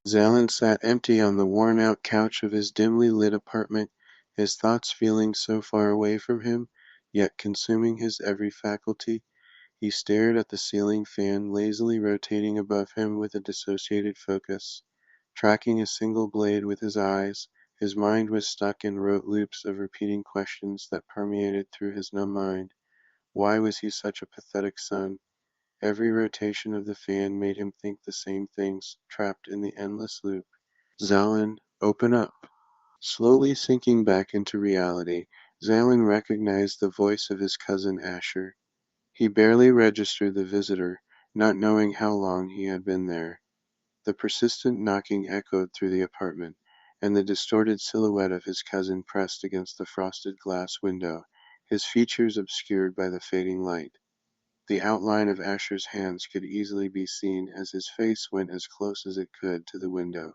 Zalin sat empty on the worn-out couch of his dimly lit apartment, his thoughts feeling so far away from him, yet consuming his every faculty. He stared at the ceiling fan lazily rotating above him with a dissociated focus. Tracking a single blade with his eyes, his mind was stuck in rote loops of repeating questions that permeated through his numb mind. Why was he such a pathetic son? Every rotation of the fan made him think the same things, trapped in the endless loop. Zalin, open up. Slowly sinking back into reality, Zalin recognized the voice of his cousin Asher. He barely registered the visitor, not knowing how long he had been there. The persistent knocking echoed through the apartment, and the distorted silhouette of his cousin pressed against the frosted glass window, his features obscured by the fading light. The outline of Asher's hands could easily be seen as his face went as close as it could to the window.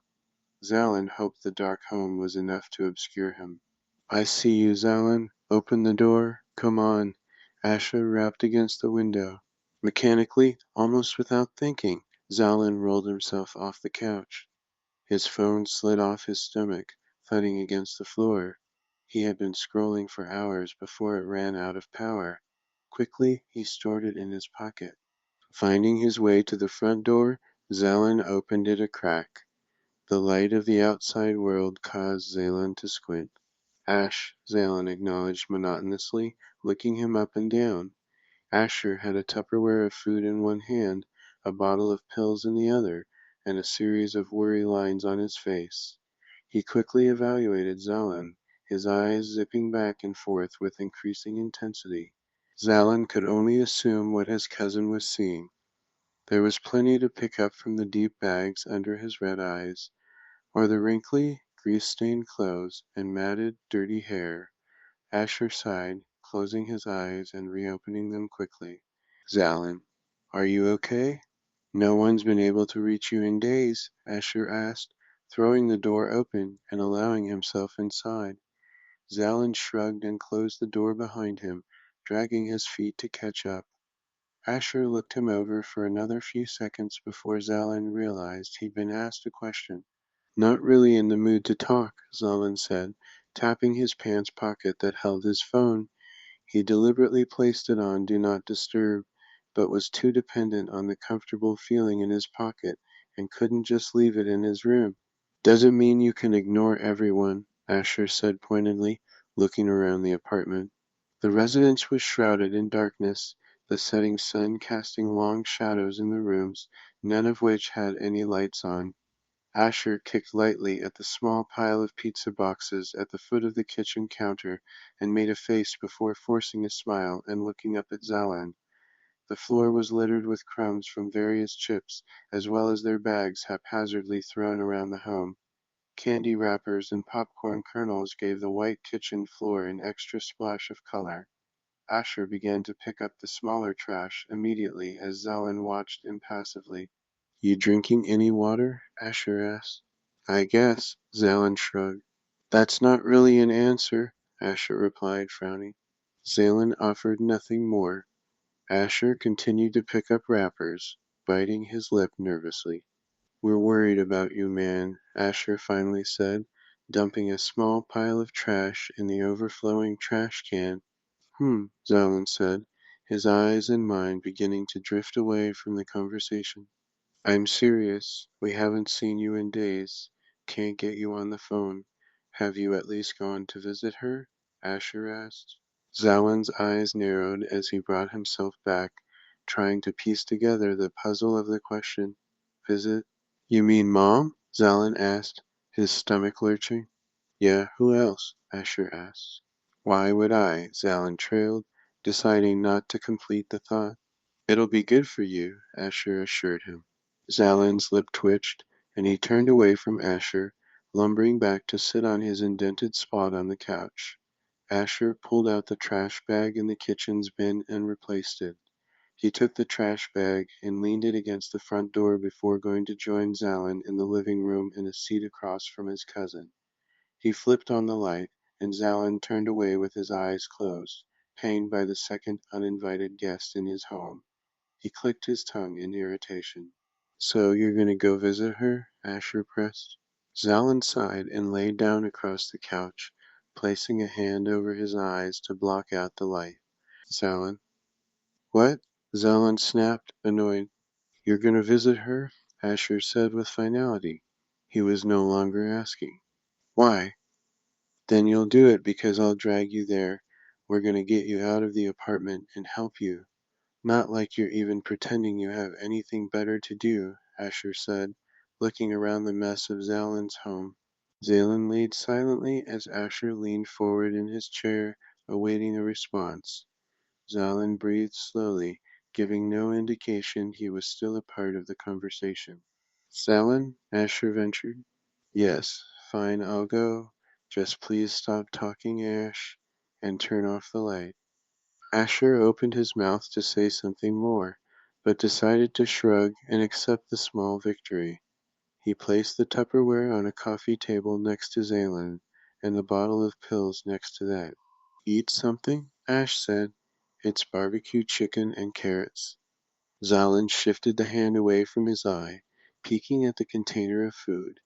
Zalin hoped the dark home was enough to obscure him. I see you, Zalin. Open the door. Come on. Asher rapped against the window. Mechanically, almost without thinking, Zalin rolled himself off the couch. His phone slid off his stomach, thudding against the floor. He had been scrolling for hours before it ran out of power. Quickly, he stored it in his pocket. Finding his way to the front door, Zalin opened it a crack. The light of the outside world caused Zalin to squint. Ash, Zalin acknowledged monotonously, looking him up and down. Asher had a Tupperware of food in one hand, a bottle of pills in the other, and a series of worry lines on his face. He quickly evaluated Zalin, his eyes zipping back and forth with increasing intensity. Zalin could only assume what his cousin was seeing. There was plenty to pick up from the deep bags under his red eyes, or the wrinkly, grease-stained clothes and matted, dirty hair. Asher sighed, closing his eyes and reopening them quickly. Zalin, are you okay? No one's been able to reach you in days, Asher asked, throwing the door open and allowing himself inside. Zalin shrugged and closed the door behind him, dragging his feet to catch up. Asher looked him over for another few seconds before Zalin realized he'd been asked a question. Not really in the mood to talk, Zalin said, tapping his pants pocket that held his phone. He deliberately placed it on Do Not Disturb, but was too dependent on the comfortable feeling in his pocket and couldn't just leave it in his room. Doesn't mean you can ignore everyone, Asher said pointedly, looking around the apartment. The residence was shrouded in darkness, the setting sun casting long shadows in the rooms, none of which had any lights on. Asher kicked lightly at the small pile of pizza boxes at the foot of the kitchen counter and made a face before forcing a smile and looking up at Zalin. The floor was littered with crumbs from various chips, as well as their bags haphazardly thrown around the home. Candy wrappers and popcorn kernels gave the white kitchen floor an extra splash of color. Asher began to pick up the smaller trash immediately as Zalin watched impassively. You drinking any water? Asher asked. I guess, Zalin shrugged. That's not really an answer, Asher replied, frowning. Zalin offered nothing more. Asher continued to pick up wrappers, biting his lip nervously. We're worried about you, man, Asher finally said, dumping a small pile of trash in the overflowing trash can. Zalin said, his eyes and mind beginning to drift away from the conversation. I'm serious. We haven't seen you in days. Can't get you on the phone. Have you at least gone to visit her? Asher asked. Zalin's eyes narrowed as he brought himself back, trying to piece together the puzzle of the question. Visit? You mean Mom? Zalin asked, his stomach lurching. Yeah, who else? Asher asked. Why would I? Zalin trailed, deciding not to complete the thought. It'll be good for you, Asher assured him. Zalin's lip twitched, and he turned away from Asher, lumbering back to sit on his indented spot on the couch. Asher pulled out the trash bag in the kitchen's bin and replaced it. He took the trash bag and leaned it against the front door before going to join Zalin in the living room in a seat across from his cousin. He flipped on the light, and Zalin turned away with his eyes closed, pained by the second uninvited guest in his home. He clicked his tongue in irritation. So you're going to go visit her? Asher pressed. Zalin sighed and lay down across the couch, placing a hand over his eyes to block out the light. Zalin. What? Zalin snapped, annoyed. You're going to visit her? Asher said with finality. He was no longer asking. Why? Then you'll do it because I'll drag you there. We're going to get you out of the apartment and help you. Not like you're even pretending you have anything better to do, Asher said, looking around the mess of Zalin's home. Zalin laid silently as Asher leaned forward in his chair, awaiting a response. Zalin breathed slowly, giving no indication he was still a part of the conversation. Zalin? Asher ventured. Yes, fine, I'll go. Just please stop talking, Ash, and turn off the light. Asher opened his mouth to say something more, but decided to shrug and accept the small victory. He placed the Tupperware on a coffee table next to Zalin, and the bottle of pills next to that. Eat something? Ash said. It's barbecue chicken and carrots. Zalin shifted the hand away from his eye, peeking at the container of food.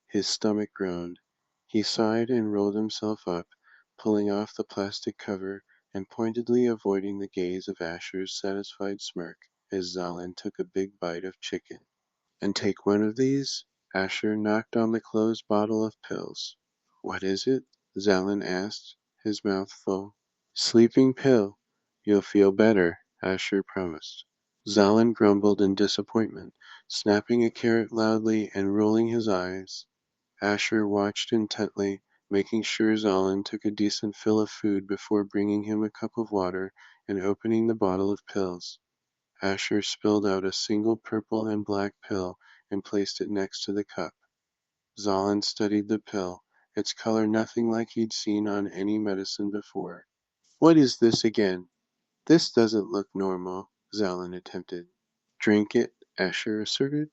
His stomach groaned. He sighed and rolled himself up, pulling off the plastic cover and pointedly avoiding the gaze of Asher's satisfied smirk as Zalin took a big bite of chicken. And take one of these? Asher knocked on the closed bottle of pills. What is it? Zalin asked, his mouth full. Sleeping pill. You'll feel better, Asher promised. Zalin grumbled in disappointment, snapping a carrot loudly and rolling his eyes. Asher watched intently, making sure Zalin took a decent fill of food before bringing him a cup of water and opening the bottle of pills. Asher spilled out a single purple and black pill and placed it next to the cup. Zalin studied the pill, its color nothing like he'd seen on any medicine before. What is this again? This doesn't look normal, Zalin attempted. Drink it, Asher asserted.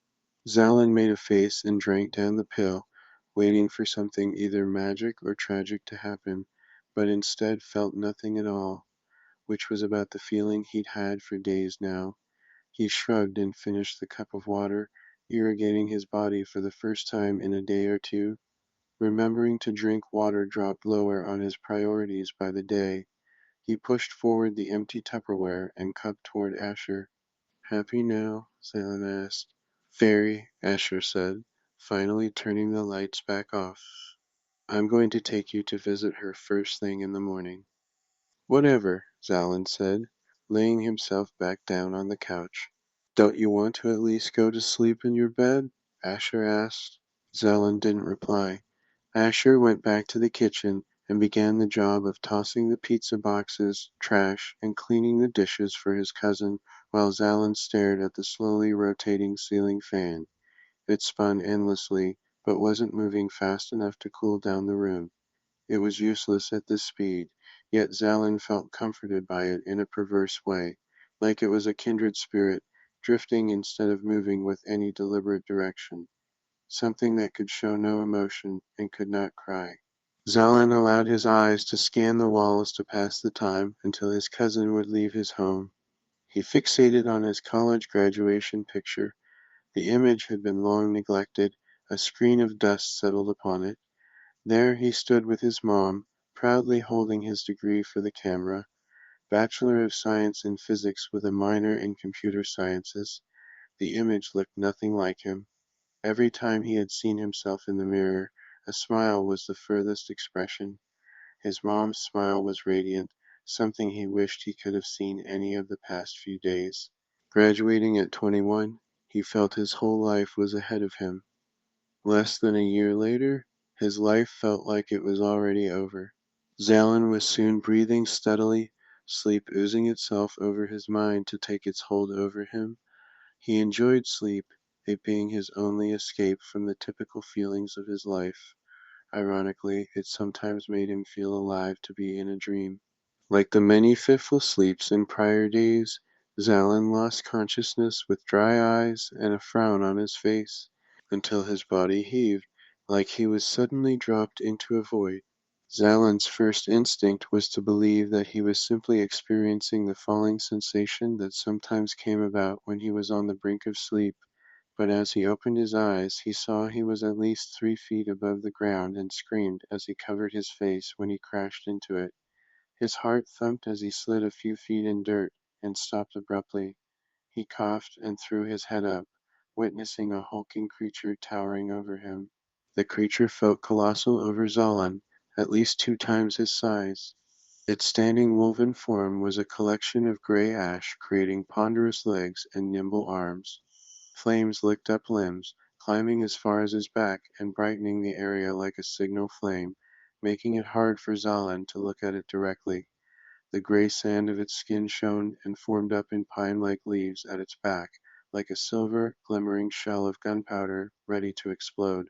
Zalin made a face and drank down the pill, waiting for something either magic or tragic to happen, but instead felt nothing at all, which was about the feeling he'd had for days now. He shrugged and finished the cup of water, irrigating his body for the first time in a day or two. Remembering to drink water dropped lower on his priorities by the day. He pushed forward the empty Tupperware and cup toward Asher. Happy now? Zalin asked. Very, Asher said, finally turning the lights back off. I'm going to take you to visit her first thing in the morning. Whatever, Zalin said, laying himself back down on the couch. Don't you want to at least go to sleep in your bed? Asher asked. Zalin didn't reply. Asher went back to the kitchen and began the job of tossing the pizza boxes, trash, and cleaning the dishes for his cousin while Zalin stared at the slowly rotating ceiling fan. It spun endlessly, but wasn't moving fast enough to cool down the room. It was useless at this speed, yet Zalin felt comforted by it in a perverse way, like it was a kindred spirit, drifting instead of moving with any deliberate direction, something that could show no emotion and could not cry. Zalin allowed his eyes to scan the walls to pass the time until his cousin would leave his home. He fixated on his college graduation picture. The image had been long neglected, a screen of dust settled upon it. There he stood with his mom, proudly holding his degree for the camera, Bachelor of Science in Physics with a minor in Computer Sciences. The image looked nothing like him. Every time he had seen himself in the mirror, a smile was the furthest expression. His mom's smile was radiant, something he wished he could have seen any of the past few days. Graduating at 21, he felt his whole life was ahead of him. Less than a year later, his life felt like it was already over. Zalin was soon breathing steadily, sleep oozing itself over his mind to take its hold over him. He enjoyed sleep, it being his only escape from the typical feelings of his life. Ironically, it sometimes made him feel alive to be in a dream. Like the many fitful sleeps in prior days, Zalin lost consciousness with dry eyes and a frown on his face, until his body heaved, like he was suddenly dropped into a void. Zalin's first instinct was to believe that he was simply experiencing the falling sensation that sometimes came about when he was on the brink of sleep, But as he opened his eyes, he saw he was at least 3 feet above the ground and screamed as he covered his face when he crashed into it. His heart thumped as he slid a few feet in dirt and stopped abruptly. He coughed and threw his head up, witnessing a hulking creature towering over him. The creature felt colossal over Zalan, at least 2 times his size. Its standing woven form was a collection of gray ash creating ponderous legs and nimble arms. Flames licked up limbs, climbing as far as his back and brightening the area like a signal flame, making it hard for Zalan to look at it directly. The gray sand of its skin shone and formed up in pine-like leaves at its back, like a silver, glimmering shell of gunpowder ready to explode.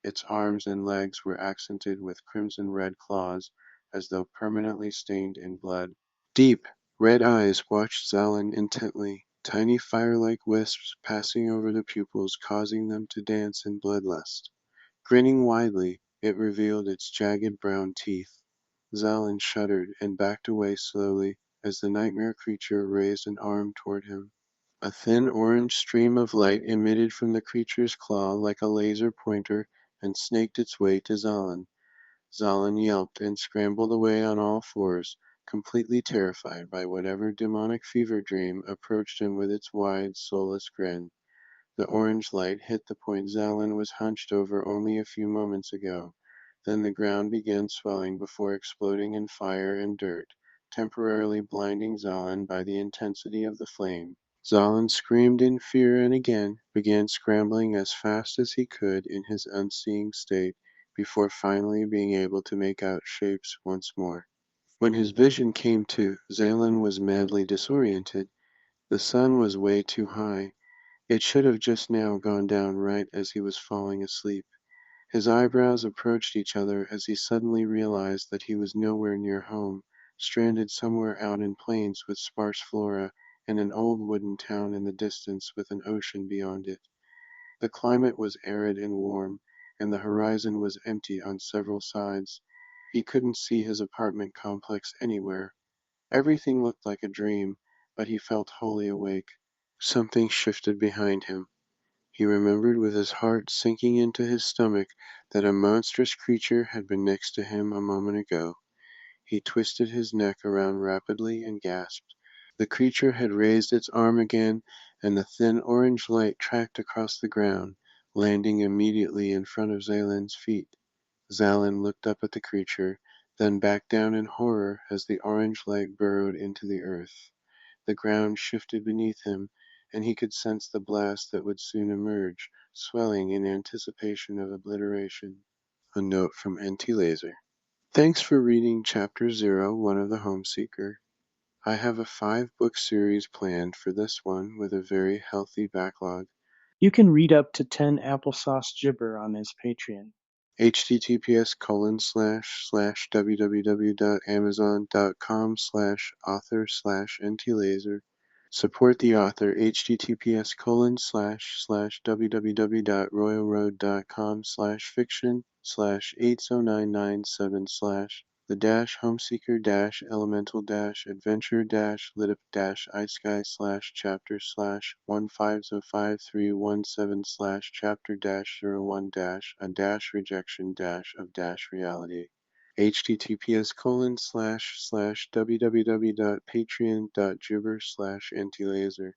Its arms and legs were accented with crimson-red claws, as though permanently stained in blood. Deep, red eyes watched Zalan intently, tiny fire-like wisps passing over the pupils causing them to dance in bloodlust. Grinning widely, it revealed its jagged brown teeth. Zalan shuddered and backed away slowly as the nightmare creature raised an arm toward him. A thin orange stream of light emitted from the creature's claw like a laser pointer and snaked its way to Zalan. Zalan yelped and scrambled away on all fours, completely terrified by whatever demonic fever dream approached him with its wide, soulless grin. The orange light hit the point Zalan was hunched over only a few moments ago. Then the ground began swelling before exploding in fire and dirt, temporarily blinding Zalan by the intensity of the flame. Zalan screamed in fear and again began scrambling as fast as he could in his unseeing state before finally being able to make out shapes once more. When his vision came to, Zalan was madly disoriented. The sun was way too high. It should have just now gone down right as he was falling asleep. His eyebrows approached each other as he suddenly realized that he was nowhere near home, stranded somewhere out in plains with sparse flora and an old wooden town in the distance with an ocean beyond it. The climate was arid and warm, and the horizon was empty on several sides. He couldn't see his apartment complex anywhere. Everything looked like a dream, but he felt wholly awake. Something shifted behind him. He remembered with his heart sinking into his stomach that a monstrous creature had been next to him a moment ago. He twisted his neck around rapidly and gasped. The creature had raised its arm again, and the thin orange light tracked across the ground, landing immediately in front of Zalan's feet. Zalan looked up at the creature, then back down in horror as the orange light burrowed into the earth. The ground shifted beneath him, and he could sense the blast that would soon emerge, swelling in anticipation of obliteration. A note from NT Laser. Thanks for reading Chapter 01 of The Homeseeker. I have a 5-book series planned for this one with a very healthy backlog. You can read up to 10 applesauce gibber on his Patreon. https://www.amazon.com/author/ntlaser. Support the author https://www.royalroad.com/fiction/809997/ the homeseeker elemental adventure lit iSky chapter 1505317 chapter 01 a rejection of reality. https://www.patreon.gibber/ntlaser